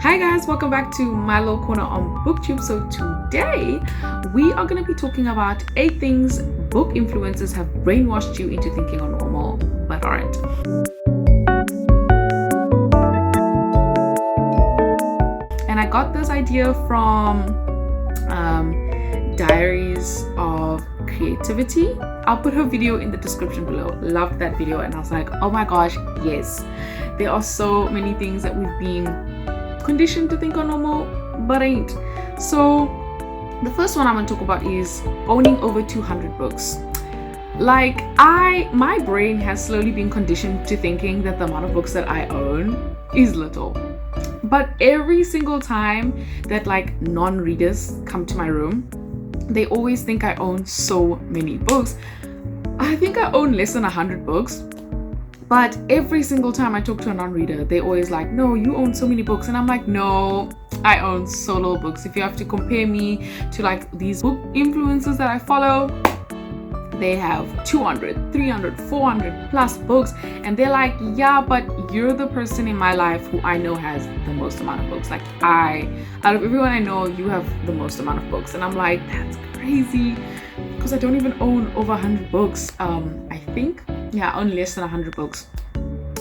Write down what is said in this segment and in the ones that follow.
Hi guys, welcome back to my little corner on BookTube. So today we are going to be talking about 8 things book influencers have brainwashed you into thinking are normal but aren't. And I got this idea from Diaries of Creativity. I'll put her video in the description below. Loved that video and I was like, oh my gosh, yes. There are so many things that we've been conditioned to think are normal but ain't. So the first one I'm going to talk about is owning over 200 books. Like my brain has slowly been conditioned to thinking that the amount of books that I own is little. But every single time that like non-readers come to my room, they always think I own so many books. I think I own less than 100 books. But every single time I talk to a non-reader, they always like, no, you own so many books. And I'm like, no, I own so little books. If you have to compare me to like these book influencers that I follow, they have 200, 300, 400 plus books. And they're like, yeah, but you're the person in my life who I know has the most amount of books. Like out of everyone I know, you have the most amount of books. And I'm like, that's crazy because I don't even own over 100 books. I think. Yeah, I own less than 100 books.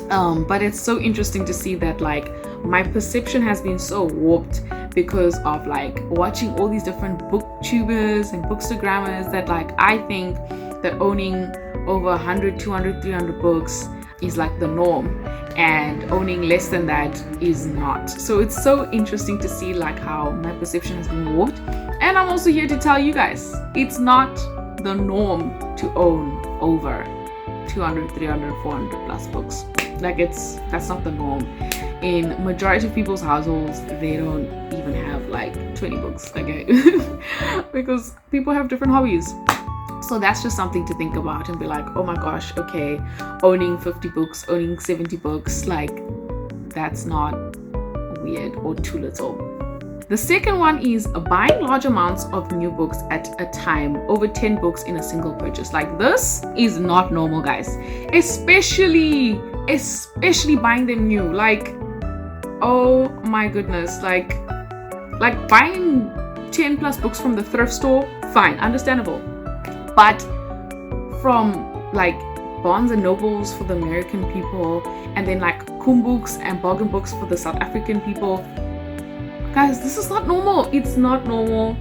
But it's so interesting to see that like my perception has been so warped because of like watching all these different booktubers and bookstagrammers that like I think that owning over 100, 200, 300 books is like the norm and owning less than that is not. So it's so interesting to see like how my perception has been warped. And I'm also here to tell you guys, it's not the norm to own over 200, 300, 400 plus books. Like that's not the norm. In majority of people's households, they don't even have like 20 books, okay? Because people have different hobbies. So that's just something to think about and be like, oh my gosh, okay, owning 50 books, owning 70 books, like that's not weird or too little. The second one is buying large amounts of new books at a time, over 10 books in a single purchase. Like this is not normal, guys. Especially buying them new. Like, oh my goodness. Like buying 10 plus books from the thrift store, fine, understandable. But from like Barnes and Nobles for the American people, and then like Books and Bargain Books for the South African people. Guys, this is not normal. It's not normal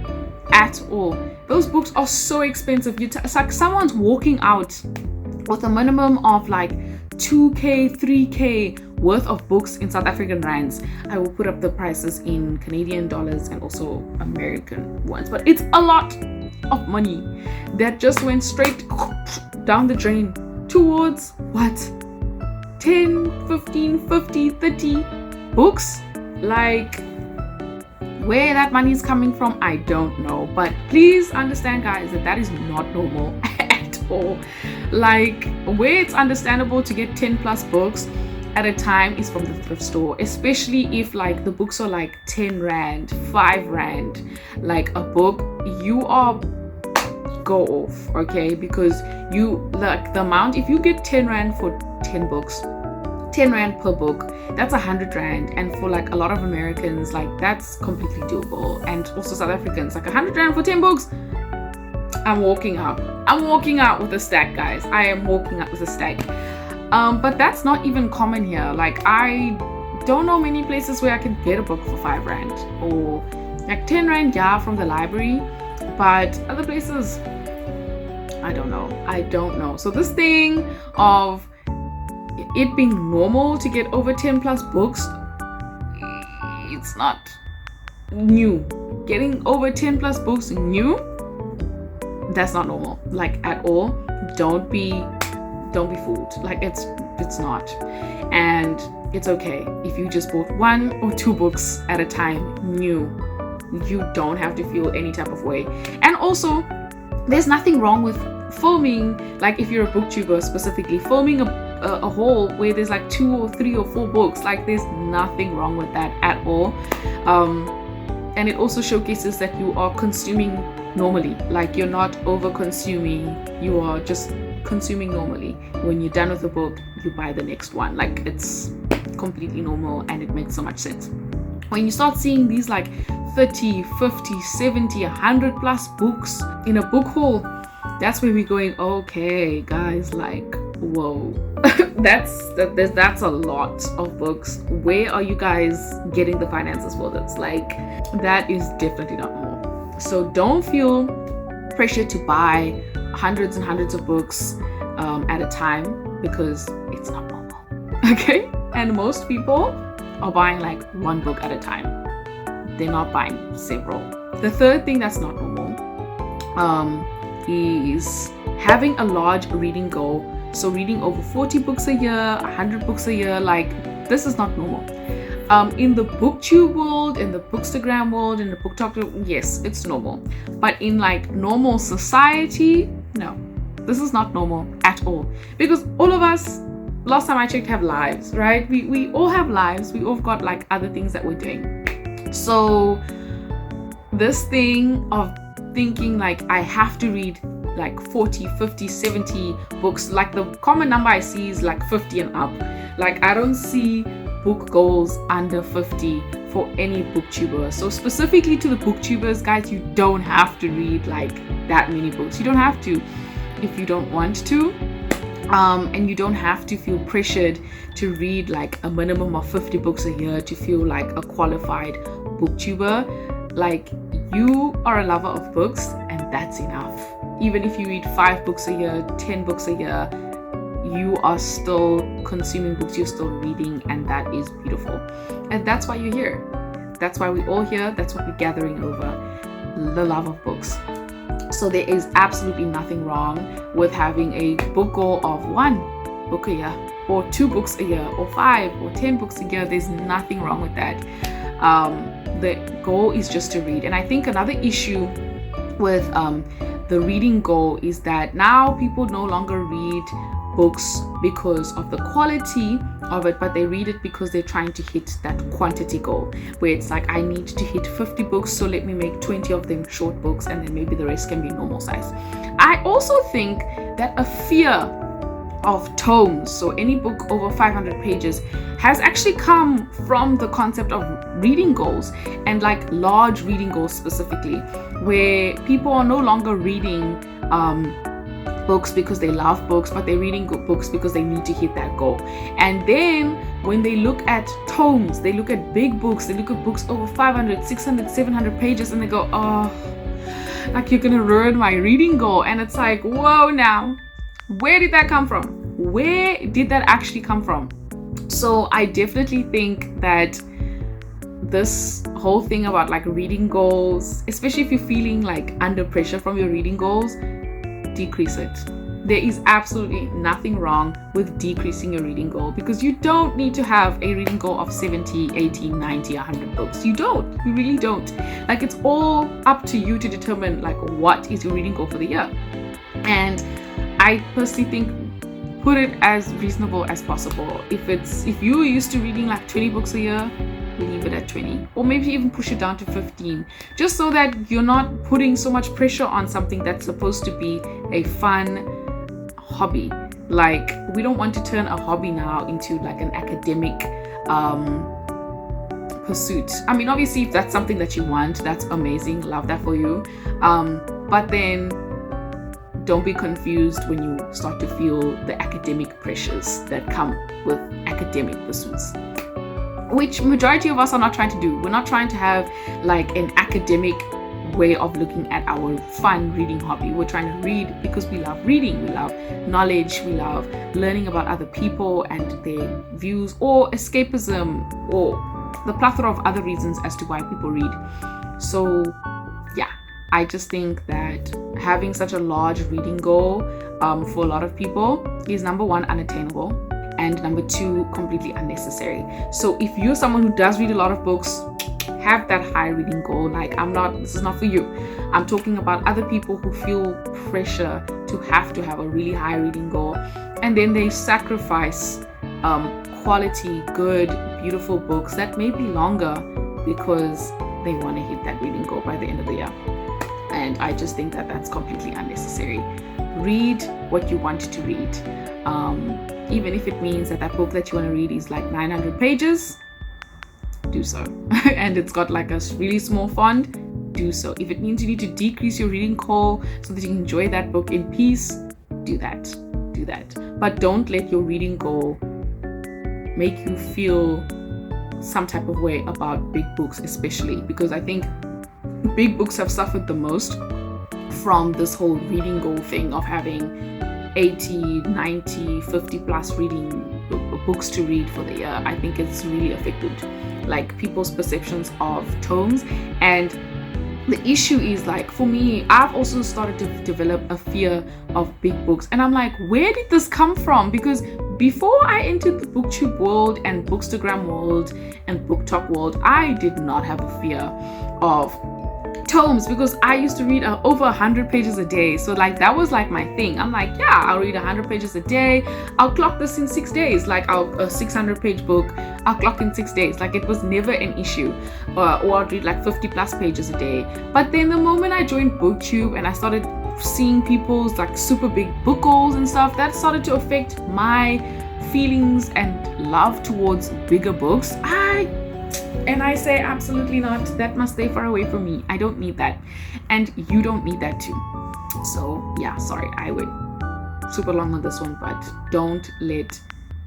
at all. Those books are so expensive. It's like someone's walking out with a minimum of like 2k, 3k worth of books in South African rands. I will put up the prices in Canadian dollars and also American ones. But it's a lot of money that just went straight down the drain towards what? 10, 15, 50, 30 books? Like, where that money is coming from, I don't know. But please understand, guys, that is not normal at all. Like, where it's understandable to get 10 plus books at a time is from the thrift store, especially if like the books are like 10 rand, 5 rand, like a book, you are go off, okay? Because you like the amount, if you get 10 rand for 10 books, 10 rand per book, that's 100 rand. And for like a lot of Americans, like that's completely doable. And also South Africans, like 100 rand for 10 books. I'm walking out with a stack, guys. I am walking out with a stack. But that's not even common here. Like I don't know many places where I can get a book for 5 rand or like 10 rand, yeah, from the library. But other places, I don't know. So this thing of it being normal to get over 10 plus books, it's not new. Getting over 10 plus books new, that's not normal, like at all. Don't be fooled. Like it's not. And it's okay if you just bought 1 or 2 books at a time new. You don't have to feel any type of way. And also, there's nothing wrong with filming, like if you're a booktuber specifically, filming a haul where there's like 2 or 3 or 4 books. Like there's nothing wrong with that at all. And it also showcases that you are consuming normally. Like you're not over consuming, you are just consuming normally. When you're done with the book, you buy the next one. Like it's completely normal and it makes so much sense. when you start seeing these like 30, 50, 70, 100 plus books in a book haul, that's where we're going, okay guys, like whoa. that's a lot of books. Where are you guys getting the finances for this? Like, that is definitely not normal. So don't feel pressure to buy hundreds and hundreds of books at a time, because it's not normal. Okay, and most people are buying like one book at a time. They're not buying several. The third thing that's not normal is having a large reading goal. So reading over 40 books a year, 100 books a year, like this is not normal. In the booktube world, in the bookstagram world, in the booktalk, yes, it's normal. But in like normal society, no, this is not normal at all. Because all of us, last time I checked, have lives, right? We all have lives. We all got like other things that we're doing. So this thing of thinking like I have to read like 40, 50, 70 books, like the common number I see is like 50 and up. Like I don't see book goals under 50 for any booktuber. So specifically to the booktubers, guys, you don't have to read like that many books. You don't have to if you don't want to. And you don't have to feel pressured to read like a minimum of 50 books a year to feel like a qualified booktuber. Like, you are a lover of books, and that's enough. Even if you read 5 books a year, 10 books a year, you are still consuming books, you're still reading, and that is beautiful. And that's why you're here. That's why we're all here. That's what we're gathering over, the love of books. So there is absolutely nothing wrong with having a book goal of 1 book a year, or 2 books a year, or 5 or 10 books a year. There's nothing wrong with that. The goal is just to read. And I think another issue with the reading goal is that now people no longer read books because of the quality of it, but they read it because they're trying to hit that quantity goal, where it's like, I need to hit 50 books, so let me make 20 of them short books, and then maybe the rest can be normal size. I also think that a fear of tomes, so any book over 500 pages, has actually come from the concept of reading goals, and like large reading goals specifically, where people are no longer reading books because they love books, but they're reading books because they need to hit that goal. And then when they look at tomes, they look at big books, they look at books over 500, 600, 700 pages, and they go, oh, like you're gonna ruin my reading goal. And it's like, whoa, now where did that come from? Where did that actually come from? So I definitely think that this whole thing about like reading goals, especially if you're feeling like under pressure from your reading goals, decrease it. There is absolutely nothing wrong with decreasing your reading goal, because you don't need to have a reading goal of 70, 80, 90, 100 books. You don't. You really don't. Like, it's all up to you to determine like what is your reading goal for the year. And I personally think put it as reasonable as possible. If you're used to reading like 20 books a year, leave it at 20, or maybe even push it down to 15, just so that you're not putting so much pressure on something that's supposed to be a fun hobby. Like, we don't want to turn a hobby now into like an academic pursuit. I mean, obviously if that's something that you want, that's amazing, love that for you, but then don't be confused when you start to feel the academic pressures that come with academic pursuits, which majority of us are not trying to do. We're not trying to have like an academic way of looking at our fun reading hobby. We're trying to read because we love reading, we love knowledge, we love learning about other people and their views, or escapism, or the plethora of other reasons as to why people read. So yeah, I just think that having such a large reading goal for a lot of people is, number 1, unattainable, and number 2, completely unnecessary. So if you're someone who does read a lot of books, have that high reading goal. Like, this is not for you. I'm talking about other people who feel pressure to have a really high reading goal, and then they sacrifice quality, good, beautiful books that may be longer because they want to hit that reading goal by the end of the year. And I just think that that's completely unnecessary. Read what you want to read. Even if it means that book that you want to read is like 900 pages, do so. And it's got like a really small font, do so. If it means you need to decrease your reading goal so that you can enjoy that book in peace, do that. But don't let your reading goal make you feel some type of way about big books, especially because I think big books have suffered the most from this whole reading goal thing of having 80, 90, 50 plus reading books to read for the year. I think it's really affected like people's perceptions of tomes. And the issue is, like, for me, I've also started to develop a fear of big books, and I'm like, where did this come from? Because before I entered the booktube world and bookstagram world and booktalk world, I did not have a fear of tomes, because I used to read over 100 pages a day. So like that was like my thing. I'm like, yeah, I'll read 100 pages a day. I'll clock this in 6 days. Like a 600 page book, I'll clock in 6 days. Like it was never an issue. Or I'd read like 50 plus pages a day. But then the moment I joined booktube and I started seeing people's like super big book goals and stuff, that started to affect my feelings and love towards bigger books. I say absolutely not. That must stay far away from me. I don't need that, and you don't need that too. So yeah, sorry, I went super long on this one, but don't let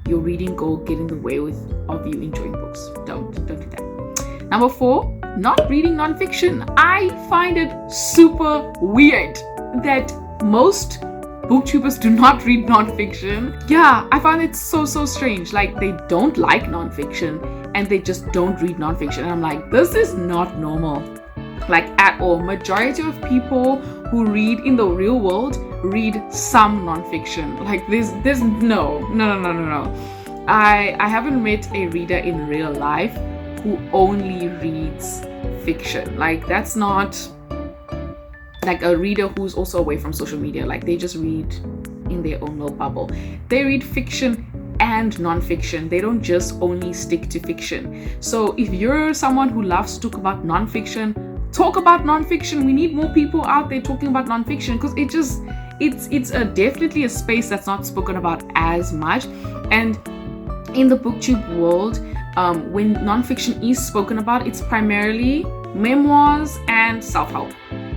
your reading goal get in the way of you enjoying books. Don't do that. Number 4, not reading nonfiction. I find it super weird that most booktubers do not read nonfiction. Yeah, I find it so strange. Like they don't like nonfiction and they just don't read nonfiction. And I'm like, this is not normal, like at all. Majority of people who read in the real world read some nonfiction. Like there's no. I haven't met a reader in real life who only reads fiction. Like that's not like a reader who's also away from social media. Like they just read in their own little bubble. They read fiction and non-fiction. They don't just only stick to fiction. So if you're someone who loves to talk about non-fiction, talk about non-fiction. We need more people out there talking about non-fiction, because it's definitely a space that's not spoken about as much. And in the booktube world, when non-fiction is spoken about, it's primarily memoirs and self-help.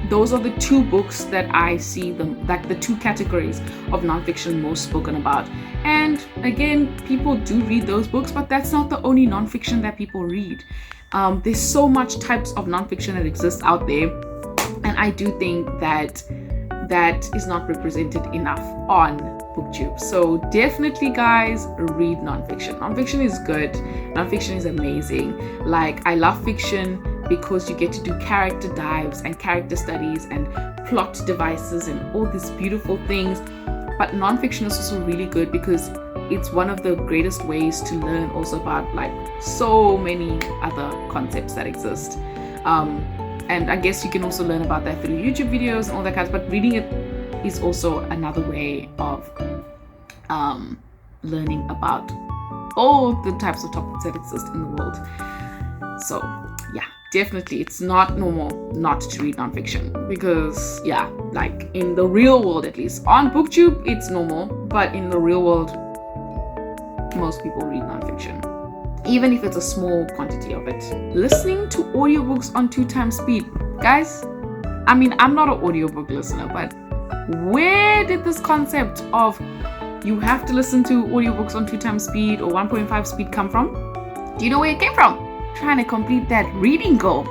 Those are the 2 books that I see them, like the 2 categories of nonfiction most spoken about. And again, people do read those books, but that's not the only nonfiction that people read. There's so much types of nonfiction that exists out there, and I do think that is not represented enough on booktube. So definitely, guys, read nonfiction. Nonfiction is good. Nonfiction is amazing. Like I love fiction because you get to do character dives and character studies and plot devices and all these beautiful things. But nonfiction is also really good because it's one of the greatest ways to learn also about like so many other concepts that exist. And I guess you can also learn about that through YouTube videos and all that kind of stuff. But reading it is also another way of learning about all the types of topics that exist in the world. So yeah, definitely it's not normal not to read nonfiction, because yeah, like in the real world, at least on booktube it's normal, but in the real world most people read nonfiction, even if it's a small quantity of it. Listening to audiobooks on 2 times speed, guys, I mean, I'm not an audiobook listener, but where did this concept of you have to listen to audiobooks on 2 times speed or 1.5 speed come from? Do you know where it came from? Trying to complete that reading goal.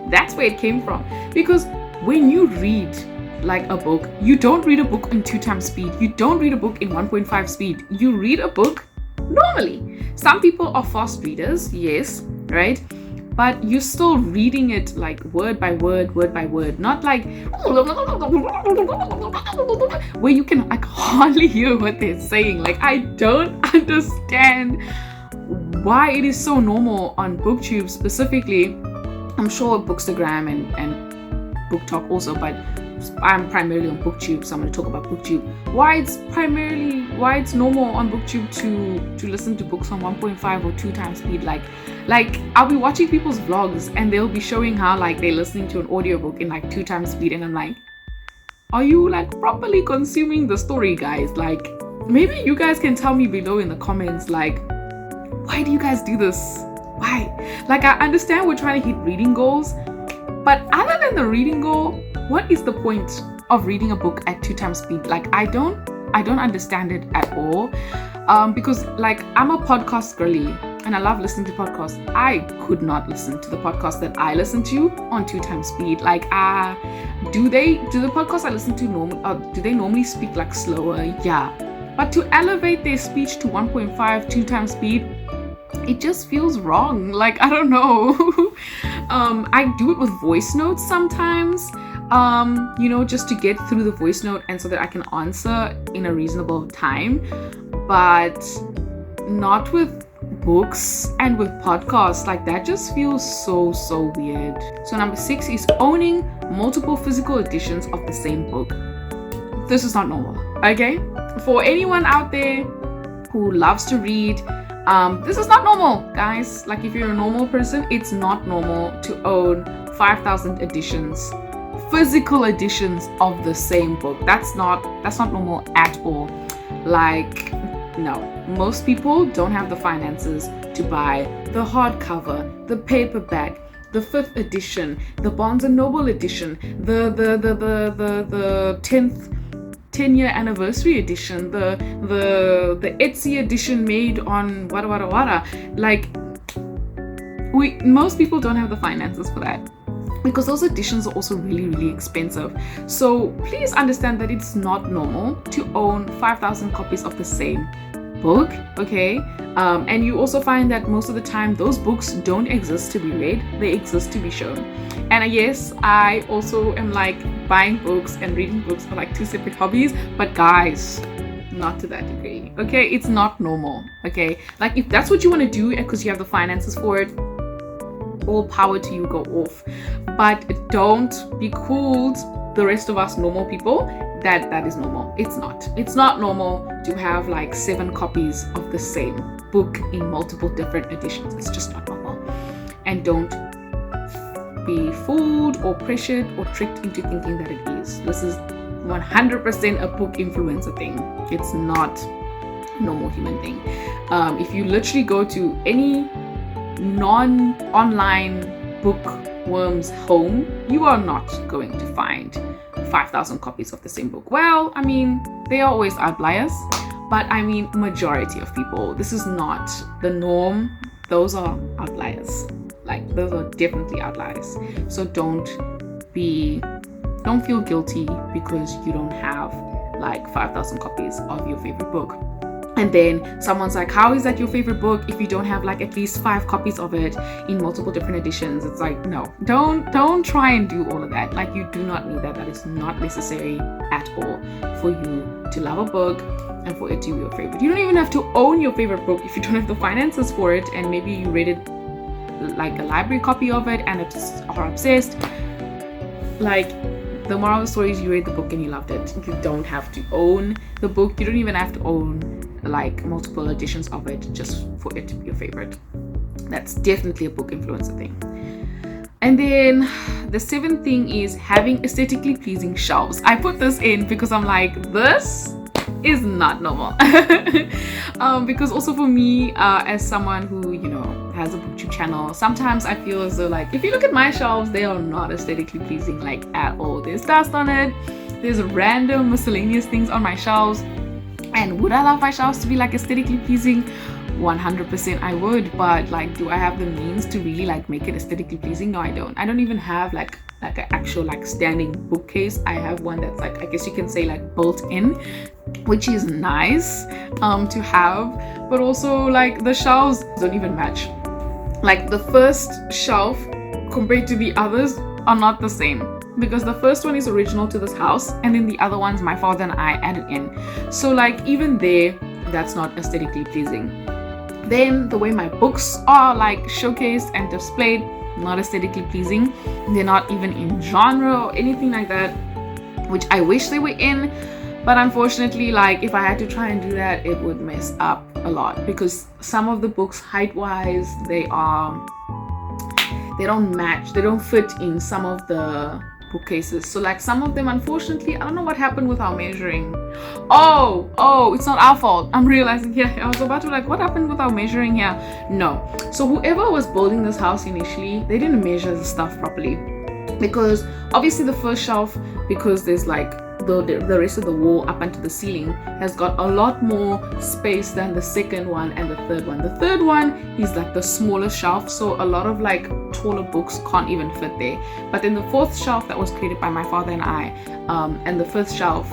That's where it came from. Because when you read like a book, you don't read a book in 2 times speed. You don't read a book in 1.5 speed. You read a book normally. Some people are fast readers, yes, right? But you're still reading it like word by word, not like where you can like hardly hear what they're saying. Like I don't understand why it is so normal on booktube specifically. I'm sure bookstagram and booktalk also, but I'm primarily on booktube, so I'm going to talk about booktube. Why it's normal on booktube to listen to books on 1.5 or 2 times speed. Like I'll be watching people's vlogs and they'll be showing how like they're listening to an audiobook in like 2 times speed, and I'm like, are you like properly consuming the story, guys? Like maybe you guys can tell me below in the comments, like, why do you guys do this? Why? Like, I understand we're trying to hit reading goals, but other than the reading goal, what is the point of reading a book at 2 times speed? Like, I don't understand it at all. Because like, I'm a podcast girly and I love listening to podcasts. I could not listen to the podcast that I listen to on 2 times speed. Like, do the podcasts I listen to do they normally speak like slower? Yeah. But to elevate their speech to 1.5, 2 times speed, it just feels wrong. Like, I don't know. I do it with voice notes sometimes, just to get through the voice note and so that I can answer in a reasonable time, but not with books and with podcasts. Like, that just feels so weird. So number 6 is owning multiple physical editions of the same book. This is not normal, okay? For anyone out there who loves to read, this is not normal, guys. Like, if you're a normal person, it's not normal to own 5,000 editions, physical editions of the same book. That's not normal at all. Like, no, most people don't have the finances to buy the hardcover, the paperback, the 5th edition, the Barnes and Noble edition, the 10-year anniversary edition, the Etsy edition made on wada. Like, most people don't have the finances for that, because those editions are also really expensive. So please understand that it's not normal to own 5,000 copies of the same book, okay? And you also find that most of the time those books don't exist to be read, they exist to be shown. And yes, I also am like, buying books and reading books are like 2 separate hobbies, but guys, not to that degree, okay? It's not normal, okay? Like, if that's what you want to do because you have the finances for it, all power to you, go off. But don't be cooled the rest of us normal people that is normal. It's not normal to have like 7 copies of the same book in multiple different editions. It's just not normal. And don't be fooled or pressured or tricked into thinking that it is. This is 100% a book influencer thing. It's not a normal human thing. If you literally go to any non-online bookworm's home, you are not going to find 5,000 copies of the same book. Well, I mean, there are always outliers, but I mean, majority of people, this is not the norm. Those are outliers. Like, those are definitely outliers. So don't feel guilty because you don't have like 5,000 copies of your favorite book. And then someone's like, how is that your favorite book if you don't have like at least 5 copies of it in multiple different editions? It's like, no, don't try and do all of that. Like, you do not need that. That is not necessary at all for you to love a book and for it to be your favorite. You don't even have to own your favorite book if you don't have the finances for it, and maybe you read it like a library copy of it and are obsessed. Like, the moral of the story is you read the book and you loved it. You don't have to own the book. You don't even have to own like multiple editions of it just for it to be your favorite. That's definitely a book influencer thing. And then the 7th thing is having aesthetically pleasing shelves. I put this in because I'm like, this is not normal. Because also for me, as someone who, has a booktube channel, sometimes I feel as though, like, if you look at my shelves, they are not aesthetically pleasing, like, at all. There's dust on it. There's random miscellaneous things on my shelves. And would I love my shelves to be like aesthetically pleasing? 100% I would, but like, do I have the means to really like make it aesthetically pleasing? No, I don't. I don't even have like an actual like standing bookcase. I have one that's like, I guess you can say like built in, which is nice to have, but also like the shelves don't even match. Like, the first shelf compared to the others are not the same, because the first one is original to this house and then the other ones my father and I added in. So like, even there, that's not aesthetically pleasing. Then the way my books are like showcased and displayed, not aesthetically pleasing. They're not even in genre or anything like that, which I wish they were in. But unfortunately, like, if I had to try and do that, it would mess up a lot, because some of the books height-wise, they don't match. They don't fit in some of the bookcases. So like some of them, unfortunately, I don't know what happened with our measuring. Oh, it's not our fault. I'm realizing here. I was about to like, what happened with our measuring here? No. So whoever was building this house initially, they didn't measure the stuff properly, because obviously the first shelf, because there's like the rest of the wall up onto the ceiling, has got a lot more space than the second one and the third one. The third one is like the smallest shelf, so a lot of like taller books can't even fit there. But then the fourth shelf that was created by my father and I, and the fifth shelf,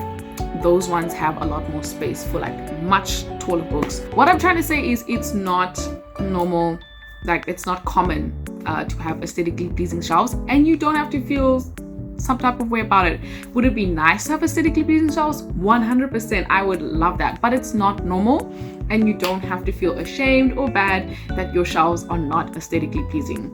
those ones have a lot more space for like much taller books. What I'm trying to say is it's not normal, like it's not common to have aesthetically pleasing shelves, and you don't have to feel some type of way about it. Would it be nice to have aesthetically pleasing shelves? 100%, I would love that, but it's not normal, and you don't have to feel ashamed or bad that your shelves are not aesthetically pleasing.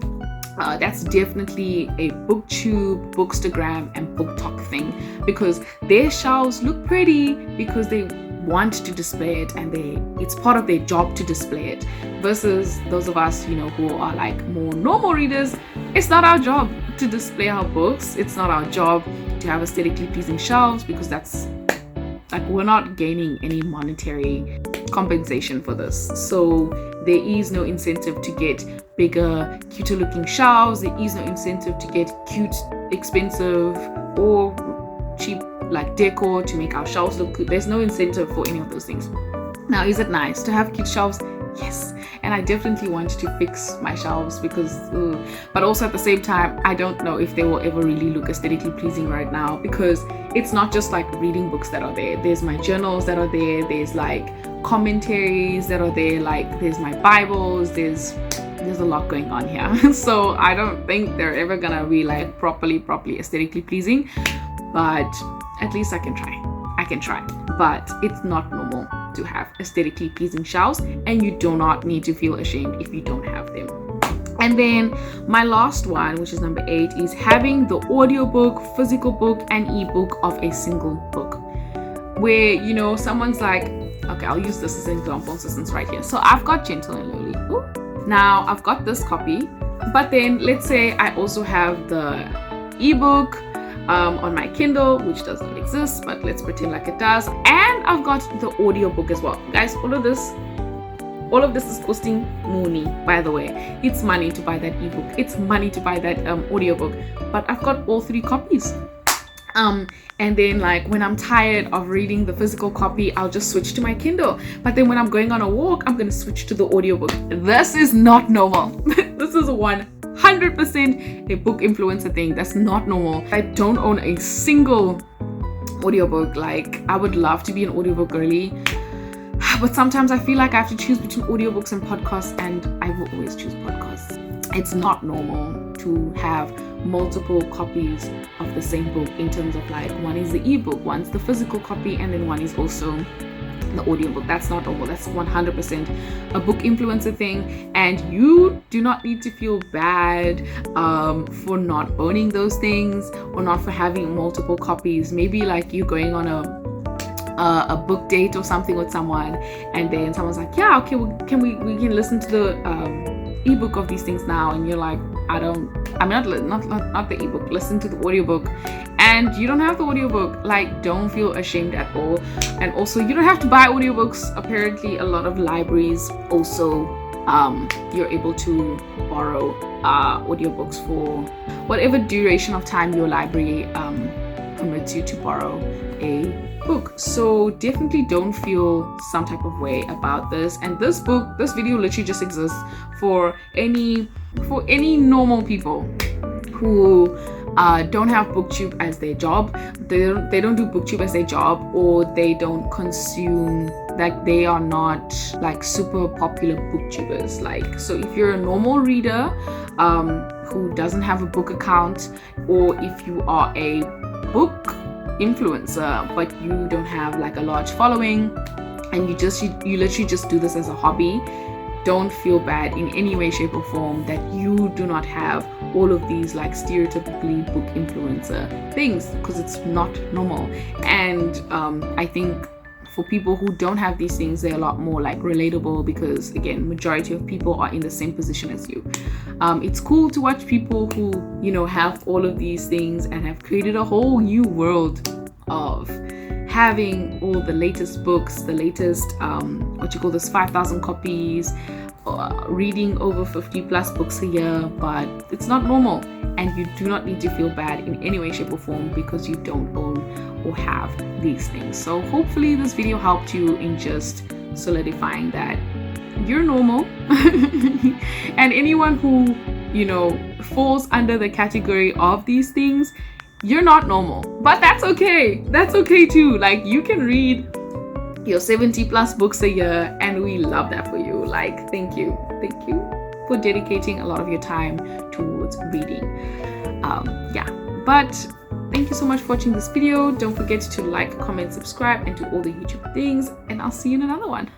That's definitely a booktube, bookstagram, and booktalk thing, because their shelves look pretty because they want to display it, and it's part of their job to display it, versus those of us, you know, who are like more normal readers. It's not our job to display our books. It's not our job to have aesthetically pleasing shelves, because that's like, we're not gaining any monetary compensation for this. So there is no incentive to get bigger, cuter looking shelves. There is no incentive to get cute, expensive, or cheap like decor to make our shelves look good. There's no incentive for any of those things. Now, is it nice to have cute shelves? Yes, and I definitely want to fix my shelves, because but also at the same time, I don't know if they will ever really look aesthetically pleasing right now, because it's not just like reading books that are there. There's my journals that are there, there's like commentaries that are there, like there's my Bibles, there's a lot going on here. So I don't think they're ever gonna be like properly aesthetically pleasing, but at least I can try. But it's not normal to have aesthetically pleasing shelves, and you do not need to feel ashamed if you don't have them. And then my last one, which is number 8, is having the audiobook, physical book, and ebook of a single book, where, you know, someone's like, okay, I'll use this as an example since it's right here. So I've got Gentle and Lowly. Ooh. Now I've got this copy, but then let's say I also have the ebook on my Kindle, which doesn't exist, but let's pretend like it does, and I've got the audiobook as well. Guys, all of this is costing money, by the way. It's money to buy that ebook, it's money to buy that audiobook, but I've got all 3 copies. And then like when I'm tired of reading the physical copy, I'll just switch to my Kindle. But then when I'm going on a walk, I'm gonna switch to the audiobook. This is not normal. This is 100% a book influencer thing. That's not normal. I don't own a single audiobook. Like, I would love to be an audiobook girly, but sometimes I feel like I have to choose between audiobooks and podcasts, and I will always choose podcasts. It's not normal to have multiple copies of the same book, in terms of like, one is the ebook, one's the physical copy, and then one is also the audiobook. That's not normal. That's 100% a book influencer thing, and you do not need to feel bad for not owning those things, or not for having multiple copies. Maybe like you going on a book date or something with someone, and then someone's like, yeah, okay, we can listen to the ebook of these things now, and you're like, not the ebook, listen to the audiobook, and you don't have the audiobook. Like, don't feel ashamed at all. And also, you don't have to buy audiobooks. Apparently a lot of libraries also you're able to borrow audiobooks for whatever duration of time your library permits you to borrow a book. So definitely don't feel some type of way about this. And this video literally just exists for any normal people who don't have booktube as their job. They don't do booktube as their job, or they don't consume, like, they are not like super popular booktubers. Like, so if you're a normal reader who doesn't have a book account, or if you are a book influencer but you don't have like a large following, and you literally just do this as a hobby, don't feel bad in any way, shape, or form that you do not have all of these like stereotypically book influencer things, because it's not normal. And I think for people who don't have these things, they're a lot more like relatable, because again, majority of people are in the same position as you. It's cool to watch people who, you know, have all of these things and have created a whole new world of having all the latest books, the latest 5,000 copies, reading over 50 plus books a year. But it's not normal, and you do not need to feel bad in any way, shape or form because you don't own or have these things. So hopefully this video helped you in just solidifying that you're normal. And anyone who, you know, falls under the category of these things, you're not normal, but that's okay. That's okay too. Like, you can read your 70 plus books a year, and we love that for you. Like, thank you for dedicating a lot of your time towards reading. But thank you so much for watching this video. Don't forget to like, comment, subscribe, and do all the YouTube things, and I'll see you in another one.